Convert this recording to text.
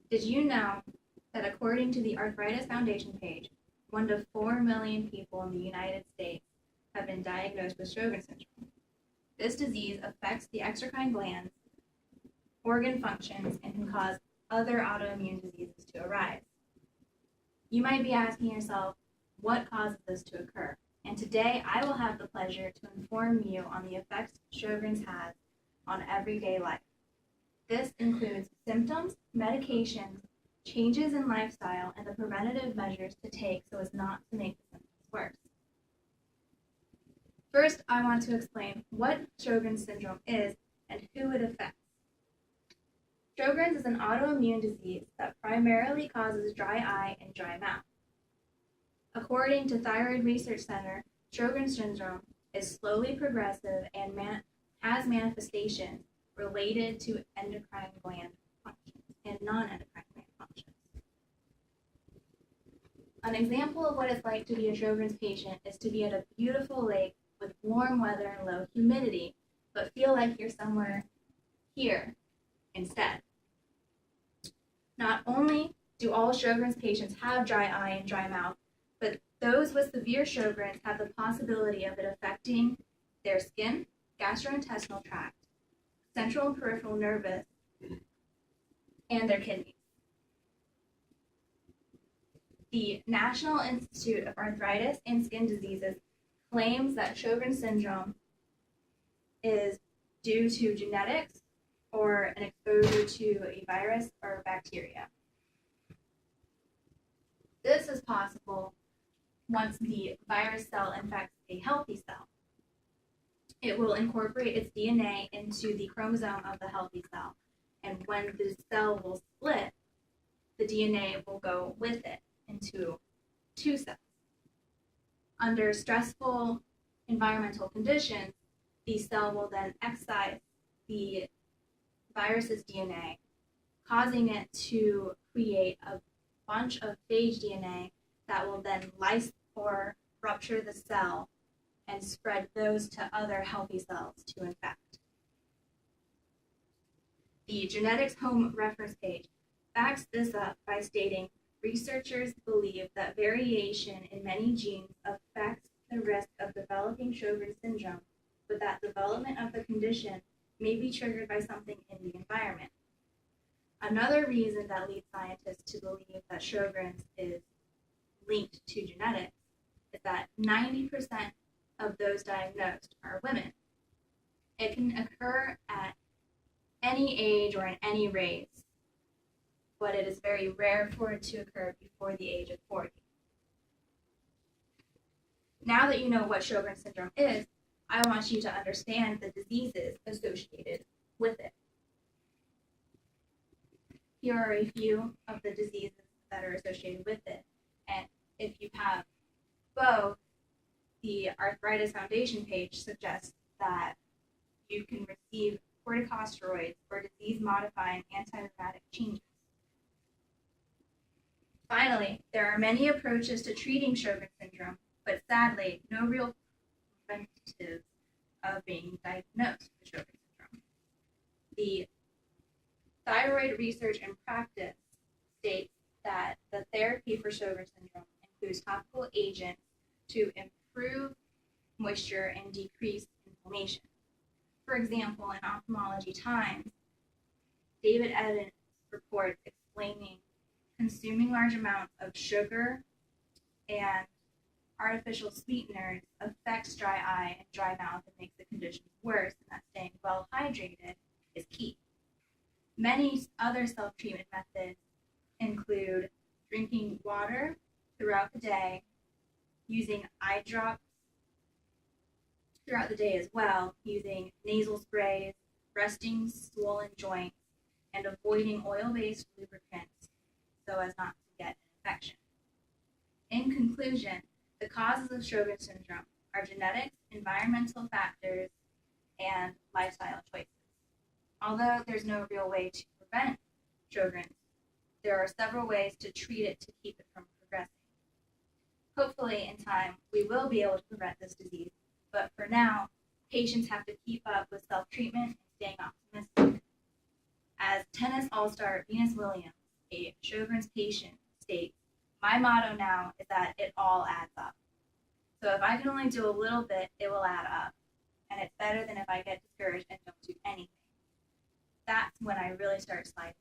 Did you know that according to the Arthritis Foundation page, 1 to 4 million people in the United States have been diagnosed with Sjogren's syndrome? This disease affects the exocrine glands, organ functions, and can cause other autoimmune diseases to arise. You might be asking yourself, what causes this to occur? And today I will have the pleasure to inform you on the effects Sjogren's has on everyday life. This includes symptoms, medications, changes in lifestyle, and the preventative measures to take so as not to make the symptoms worse. First, I want to explain what Sjogren's syndrome is and who it affects. Sjogren's is an autoimmune disease that primarily causes dry eye and dry mouth. According to Thyroid Research Center, Sjogren's syndrome is slowly progressive and has manifestations related to endocrine gland functions and non-endocrine gland functions. An example of what it's like to be a Sjogren's patient is to be at a beautiful lake with warm weather and low humidity, but feel like you're somewhere here instead. Not only do all Sjogren's patients have dry eye and dry mouth, but those with severe Sjogren's have the possibility of it affecting their skin, gastrointestinal tract, central and peripheral nervous, and their kidneys. The National Institute of Arthritis and Skin Diseases claims that Sjogren's syndrome is due to genetics or an exposure to a virus or bacteria. This is possible once the virus cell infects a healthy cell. It will incorporate its DNA into the chromosome of the healthy cell, and when the cell will split, the DNA will go with it into two cells. Under stressful environmental conditions, the cell will then excise the virus's DNA, causing it to create a bunch of phage DNA that will then lyse or rupture the cell and spread those to other healthy cells to infect. The Genetics Home reference page backs this up by stating researchers believe that variation in many genes affects the risk of developing Sjogren's syndrome, but that development of the condition may be triggered by something in the environment. Another reason that leads scientists to believe that Sjogren's is linked to genetics is that 90% of those diagnosed are women. It can occur at any age or in any race, but it is very rare for it to occur before the age of 40. Now that you know what Sjogren's syndrome is, I want you to understand the diseases associated with it. Here are a few of the diseases that are associated with it. And if you have both, the Arthritis Foundation page suggests that you can receive corticosteroids or disease-modifying anti-rheumatic changes. Finally, there are many approaches to treating Sjogren's syndrome, but sadly, no real preventatives of being diagnosed with Sjogren's syndrome. The Thyroid Research and Practice states that the therapy for Sjogren's syndrome includes topical agents to improve moisture and decrease inflammation. For example, in Ophthalmology Times, David Evans reports explaining consuming large amounts of sugar and artificial sweeteners affects dry eye and dry mouth and makes the conditions worse, and that staying well hydrated is key. Many other self-treatment methods include drinking water throughout the day, using eye drops throughout the day as well, using nasal sprays, resting swollen joints, and avoiding oil-based lubricants so as not to get an infection. In conclusion, the causes of Sjogren's syndrome are genetics, environmental factors, and lifestyle choices. Although there's no real way to prevent Sjogren's, there are several ways to treat it to keep it from progressing. Hopefully, in time, we will be able to prevent this disease, but for now, patients have to keep up with self-treatment and staying optimistic. As tennis all-star Venus Williams a Sjogren's patient states, my motto now is that it all adds up. So if I can only do a little bit, it will add up. And it's better than if I get discouraged and don't do anything. That's when I really start sliding